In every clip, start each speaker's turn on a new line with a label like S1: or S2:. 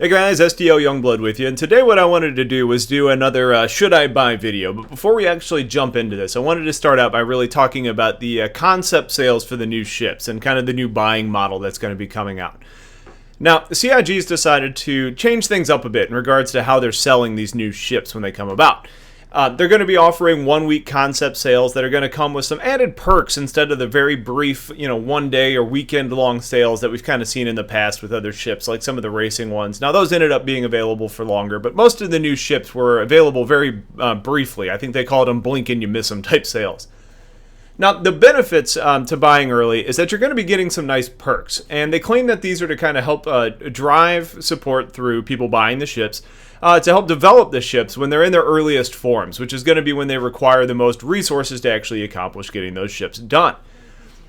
S1: Hey guys, STLYoungblood with you, and today what I wanted to do was do another Should I Buy video. But before we actually jump into this, I wanted to start out by really talking about the concept sales for the new ships and kind of the new buying model that's going to be coming out. Now, CIG's decided to change things up a bit in regards to how they're selling these new ships when they come about. They're going to be offering 1 week concept sales that are going to come with some added perks instead of the very brief, 1 day or weekend long sales that we've kind of seen in the past with other ships, like some of the racing ones. Now, those ended up being available for longer, but most of the new ships were available very briefly. I think they called them blink and you miss them type sales. Now, the benefits to buying early is that you're going to be getting some nice perks, and they claim that these are to kind of help drive support through people buying the ships, to help develop the ships when they're in their earliest forms, which is going to be when they require the most resources to actually accomplish getting those ships done.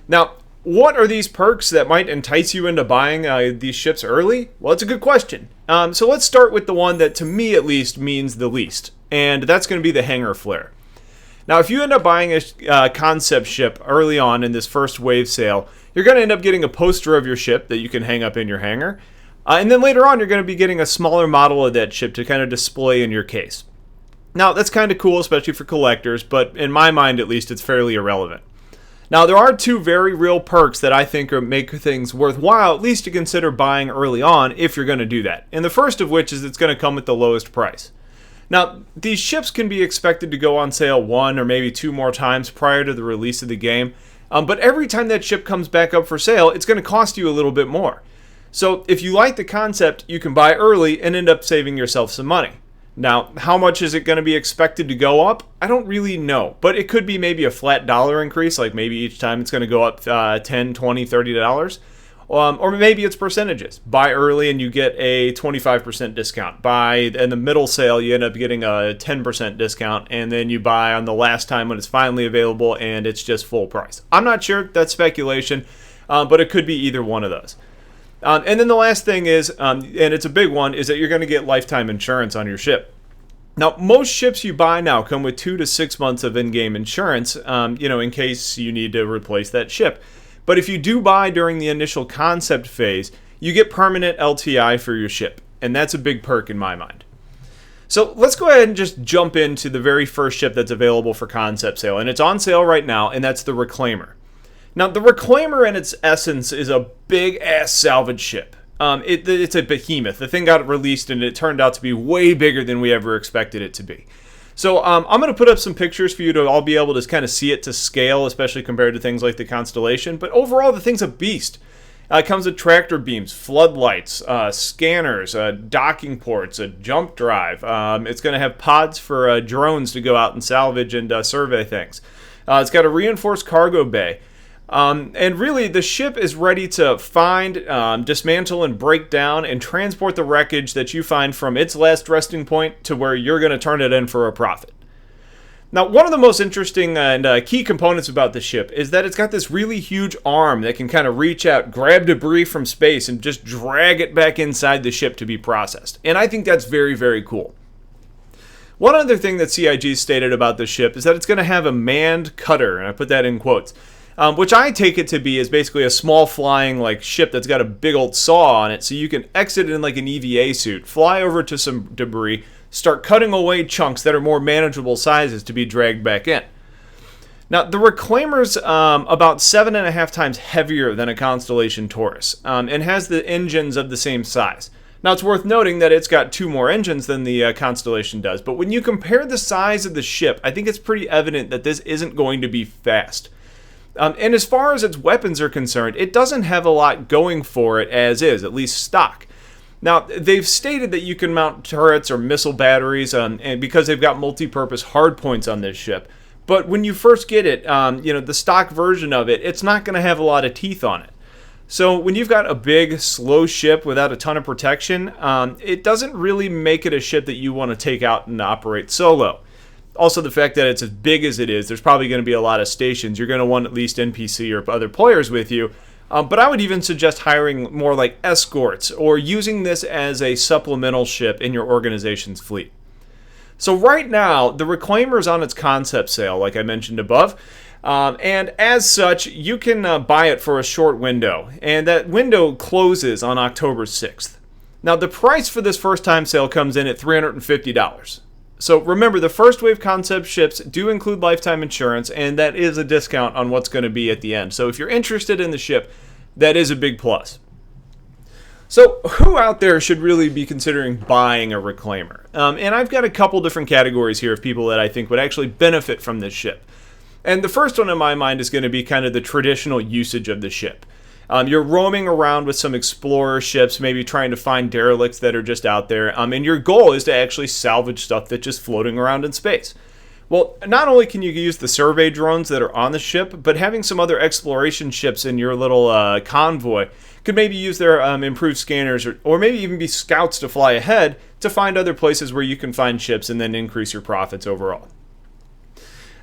S1: Now, what are these perks that might entice you into buying these ships early? Well, it's a good question. So let's start with the one that, to me at least, means the least, and that's going to be the hangar flare. Now, if you end up buying a concept ship early on in this first wave sale, you're going to end up getting a poster of your ship that you can hang up in your hangar. And then later on, you're going to be getting a smaller model of that ship to kind of display in your case. Now, that's kind of cool, especially for collectors, but in my mind, at least, it's fairly irrelevant. Now, there are two very real perks that I think make things worthwhile, at least to consider buying early on if you're going to do that. And the first of which is it's going to come at the lowest price. Now, these ships can be expected to go on sale 1 or maybe 2 more times prior to the release of the game, but every time that ship comes back up for sale, it's going to cost you a little bit more. So if you like the concept, you can buy early and end up saving yourself some money. Now, how much is it going to be expected to go up? I don't really know, but it could be maybe a flat dollar increase, like maybe each time it's going to go up $10, $20, $30. Or maybe it's percentages. Buy early and you get a 25% discount. Buy in the middle sale, you end up getting a 10% discount, and then you buy on the last time when it's finally available and it's just full price. I'm not sure, that's speculation, but it could be either one of those. And then the last thing is, and it's a big one, is that you're going to get lifetime insurance on your ship. Now, most ships you buy now come with 2 to 6 months of in-game insurance, in case you need to replace that ship. But if you do buy during the initial concept phase, you get permanent LTI for your ship, and that's a big perk in my mind. So let's go ahead and just jump into the very first ship that's available for concept sale, and it's on sale right now, and that's the Reclaimer. Now, the Reclaimer in its essence is a big-ass salvage ship. It's a behemoth. The thing got released, and it turned out to be way bigger than we ever expected it to be. So I'm going to put up some pictures for you to all be able to kind of see it to scale, especially compared to things like the Constellation. But overall, the thing's a beast. It comes with tractor beams, floodlights, scanners, docking ports, a jump drive. It's going to have pods for drones to go out and salvage and survey things. It's got a reinforced cargo bay. And really, the ship is ready to find, dismantle, and break down and transport the wreckage that you find from its last resting point to where you're going to turn it in for a profit. Now, one of the most interesting and key components about the ship is that it's got this really huge arm that can kind of reach out, grab debris from space, and just drag it back inside the ship to be processed. And I think that's very, very cool. One other thing that CIG stated about the ship is that it's going to have a manned cutter, and I put that in quotes. Which I take it to be is basically a small flying ship that's got a big old saw on it, so you can exit it in like an EVA suit, fly over to some debris, start cutting away chunks that are more manageable sizes to be dragged back in. Now, the Reclaimer's about 7.5 times heavier than a Constellation Taurus, and has the engines of the same size. Now, it's worth noting that it's got 2 more engines than the Constellation does, but when you compare the size of the ship, I think it's pretty evident that this isn't going to be fast. And as far as its weapons are concerned, it doesn't have a lot going for it as is, at least stock. Now, they've stated that you can mount turrets or missile batteries, and because they've got multi-purpose hardpoints on this ship. But when you first get it, the stock version of it, it's not going to have a lot of teeth on it. So when you've got a big, slow ship without a ton of protection, it doesn't really make it a ship that you want to take out and operate solo. Also, the fact that it's as big as it is, there's probably going to be a lot of stations. You're going to want at least NPC or other players with you. But I would even suggest hiring more like escorts or using this as a supplemental ship in your organization's fleet. So right now, the Reclaimer is on its concept sale, like I mentioned above. And as such, you can buy it for a short window. And that window closes on October 6th. Now, the price for this first-time sale comes in at $350. So remember, the first wave concept ships do include lifetime insurance, and that is a discount on what's going to be at the end. So if you're interested in the ship, that is a big plus. So who out there should really be considering buying a reclaimer? And I've got a couple different categories here of people that I think would actually benefit from this ship. And the first one in my mind is going to be kind of the traditional usage of the ship. You're roaming around with some explorer ships, maybe trying to find derelicts that are just out there, and your goal is to actually salvage stuff that's just floating around in space. Well, not only can you use the survey drones that are on the ship, but having some other exploration ships in your little convoy could maybe use their improved scanners, or maybe even be scouts to fly ahead to find other places where you can find ships and then increase your profits overall.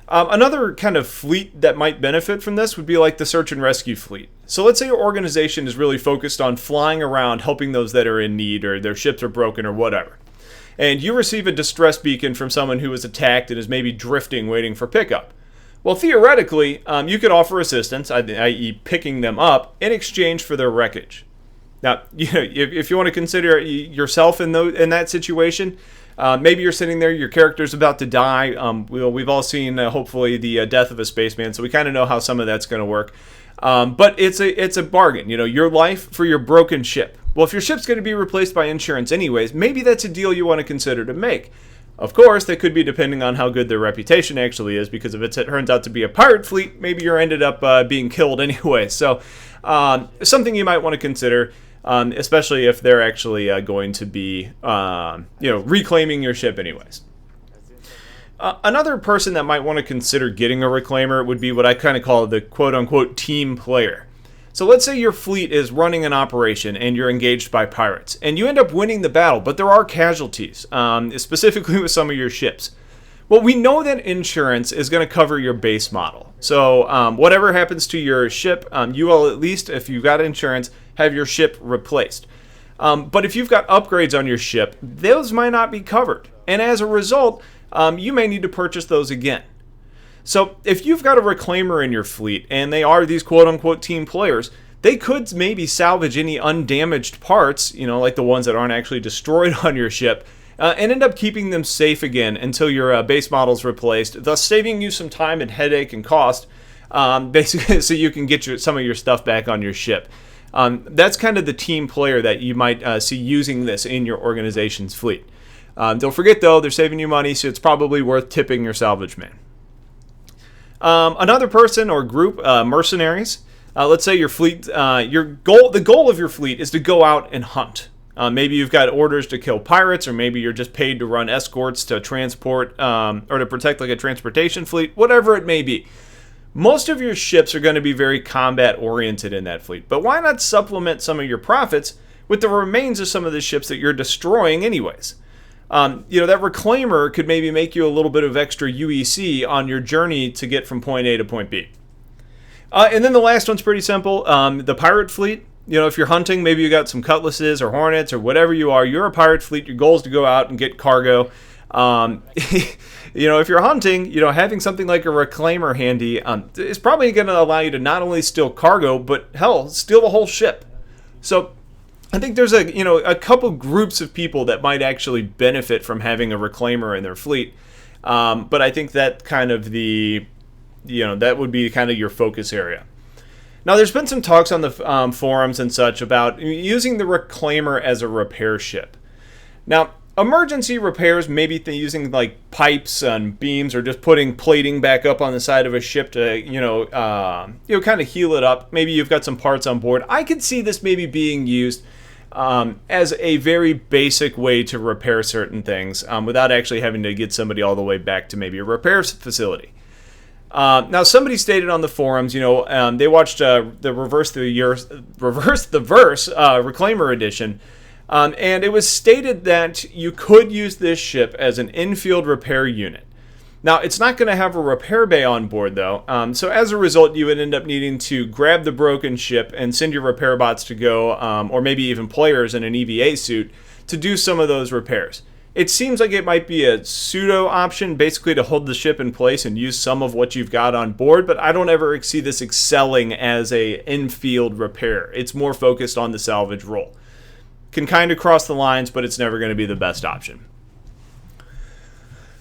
S1: Another kind of fleet that might benefit from this would be like the search and rescue fleet. So let's say your organization is really focused on flying around helping those that are in need or their ships are broken or whatever. And you receive a distress beacon from someone who was attacked and is maybe drifting waiting for pickup. Well, theoretically, you could offer assistance, i.e. picking them up, in exchange for their wreckage. Now, if you want to consider yourself in that situation, maybe you're sitting there, your character's about to die. We've all seen, hopefully, the death of a spaceman, so we kind of know how some of that's going to work. But it's a bargain, your life for your broken ship. Well, if your ship's going to be replaced by insurance anyways, maybe that's a deal you want to consider to make. Of course, that could be depending on how good their reputation actually is, because if it turns out to be a pirate fleet, maybe you're ended up being killed anyway. So, something you might want to consider. Especially if they're actually going to be, reclaiming your ship anyways. Another person that might want to consider getting a reclaimer would be what I kind of call the quote-unquote team player. So let's say your fleet is running an operation and you're engaged by pirates, and you end up winning the battle, but there are casualties, specifically with some of your ships. Well, we know that insurance is going to cover your base model. So whatever happens to your ship, you will at least, if you've got insurance, have your ship replaced. But if you've got upgrades on your ship, those might not be covered. And as a result, you may need to purchase those again. So if you've got a reclaimer in your fleet, and they are these quote-unquote team players, they could maybe salvage any undamaged parts, like the ones that aren't actually destroyed on your ship, and end up keeping them safe again until your base model's replaced, thus saving you some time and headache and cost, basically, so you can get some of your stuff back on your ship. That's kind of the team player that you might see using this in your organization's fleet. Don't forget, though, they're saving you money, so it's probably worth tipping your salvage man. Another person or group, mercenaries. Let's say your fleet, the goal of your fleet is to go out and hunt. Maybe you've got orders to kill pirates, or maybe you're just paid to run escorts to transport or to protect like a transportation fleet, whatever it may be. Most of your ships are going to be very combat oriented in that fleet, but why not supplement some of your profits with the remains of some of the ships that you're destroying anyways? That reclaimer could maybe make you a little bit of extra UEC on your journey to get from point A to point B. And then the last one's pretty simple. The pirate fleet. If you're hunting, maybe you got some cutlasses or hornets or whatever you are. You're a pirate fleet. Your goal is to go out and get cargo. If you're hunting, having something like a reclaimer handy is probably going to allow you to not only steal cargo, but hell, steal the whole ship. So I think there's a couple groups of people that might actually benefit from having a reclaimer in their fleet. But I think that kind of that would be kind of your focus area. Now, there's been some talks on the forums and such about using the reclaimer as a repair ship. Now, emergency repairs, maybe using like pipes and beams, or just putting plating back up on the side of a ship to, kind of heal it up. Maybe you've got some parts on board. I could see this maybe being used as a very basic way to repair certain things without actually having to get somebody all the way back to maybe a repair facility. Now, somebody stated on the forums, they watched the Reverse the Verse Reclaimer edition, and it was stated that you could use this ship as an infield repair unit. Now, it's not going to have a repair bay on board, though, so as a result, you would end up needing to grab the broken ship and send your repair bots to go, or maybe even players in an EVA suit, to do some of those repairs. It seems like it might be a pseudo option, basically to hold the ship in place and use some of what you've got on board, but I don't ever see this excelling as a in-field repair. It's more focused on the salvage role. can kind of cross the lines, but it's never going to be the best option.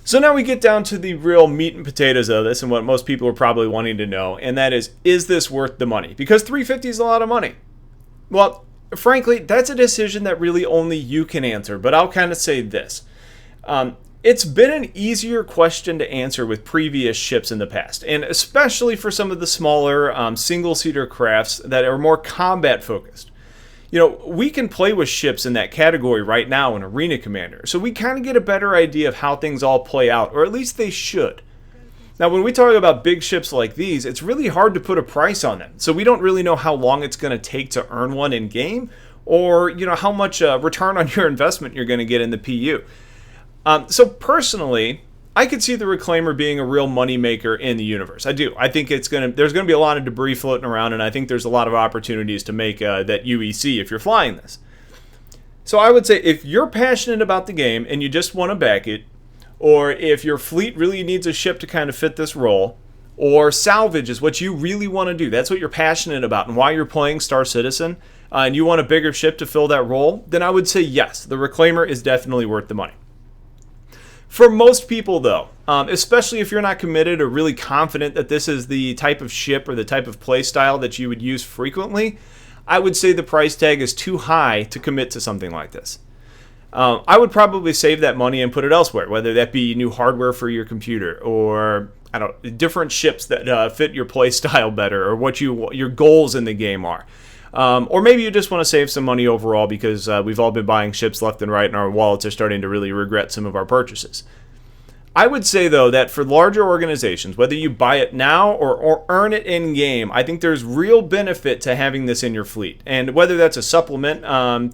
S1: So now we get down to the real meat and potatoes of this and what most people are probably wanting to know, and that is this worth the money? Because $350 is a lot of money. Well, frankly, that's a decision that really only you can answer, but I'll kind of say this. It's been an easier question to answer with previous ships in the past, and especially for some of the smaller single-seater crafts that are more combat-focused. You know, we can play with ships in that category right now in Arena Commander, so we kind of get a better idea of how things all play out, or at least they should. Now, when we talk about big ships like these, it's really hard to put a price on them, so we don't really know how long it's going to take to earn one in-game, or, you know, how much return on your investment you're going to get in the PU. So personally, I could see the Reclaimer being a real moneymaker in the universe. I do. I think there's going to be a lot of debris floating around, and I think there's a lot of opportunities to make that UEC if you're flying this. So I would say if you're passionate about the game and you just want to back it, or if your fleet really needs a ship to kind of fit this role, or salvage is what you really want to do, that's what you're passionate about and why you're playing Star Citizen, and you want a bigger ship to fill that role, then I would say yes, the Reclaimer is definitely worth the money. For most people, though, especially if you're not committed or really confident that this is the type of ship or the type of play style that you would use frequently, I would say the price tag is too high to commit to something like this. I would probably save that money and put it elsewhere, whether that be new hardware for your computer or different ships that fit your play style better, or what your goals in the game are. Or maybe you just want to save some money overall because we've all been buying ships left and right and our wallets are starting to really regret some of our purchases. I would say, though, that for larger organizations, whether you buy it now or earn it in-game, I think there's real benefit to having this in your fleet. And whether that's a supplement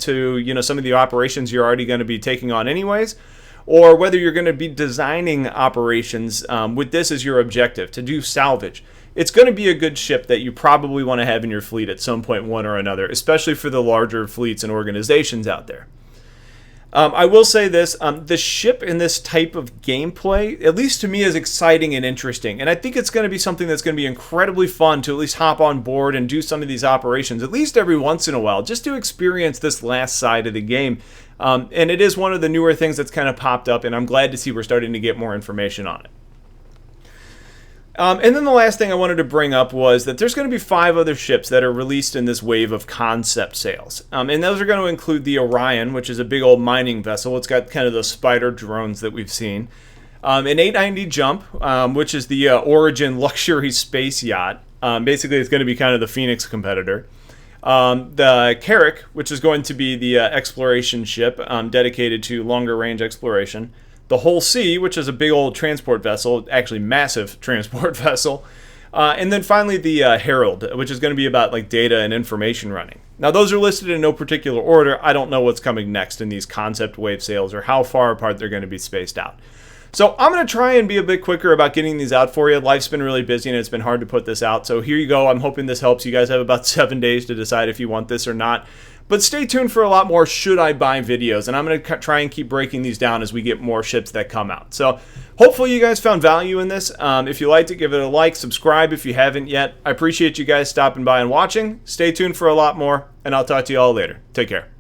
S1: to some of the operations you're already going to be taking on anyways, or whether you're going to be designing operations with this as your objective, to do salvage, it's going to be a good ship that you probably want to have in your fleet at some point, one or another, especially for the larger fleets and organizations out there. I will say this, the ship in this type of gameplay, at least to me, is exciting and interesting. And I think it's going to be something that's going to be incredibly fun to at least hop on board and do some of these operations, at least every once in a while, just to experience this last side of the game. And it is one of the newer things that's kind of popped up, and I'm glad to see we're starting to get more information on it. And then the last thing I wanted to bring up was that there's going to be 5 other ships that are released in this wave of concept sales. And those are going to include the Orion, which is a big old mining vessel. It's got kind of those spider drones that we've seen. An 890 Jump, which is the Origin luxury space yacht. Basically, it's going to be kind of the Phoenix competitor. The Carrack, which is going to be the exploration ship dedicated to longer range exploration. The Whole Sea, which is a big old transport vessel, actually massive transport vessel. And then finally the Herald, which is going to be about like data and information running. Now those are listed in no particular order. I don't know what's coming next in these concept wave sales or how far apart they're going to be spaced out. So I'm going to try and be a bit quicker about getting these out for you. Life's been really busy and it's been hard to put this out. So here you go. I'm hoping this helps. You guys have about 7 days to decide if you want this or not. But stay tuned for a lot more should I buy videos, and I'm going to try and keep breaking these down as we get more ships that come out. So hopefully you guys found value in this. If you liked it, give it a like, subscribe if you haven't yet. I appreciate you guys stopping by and watching. Stay tuned for a lot more, and I'll talk to you all later. Take care.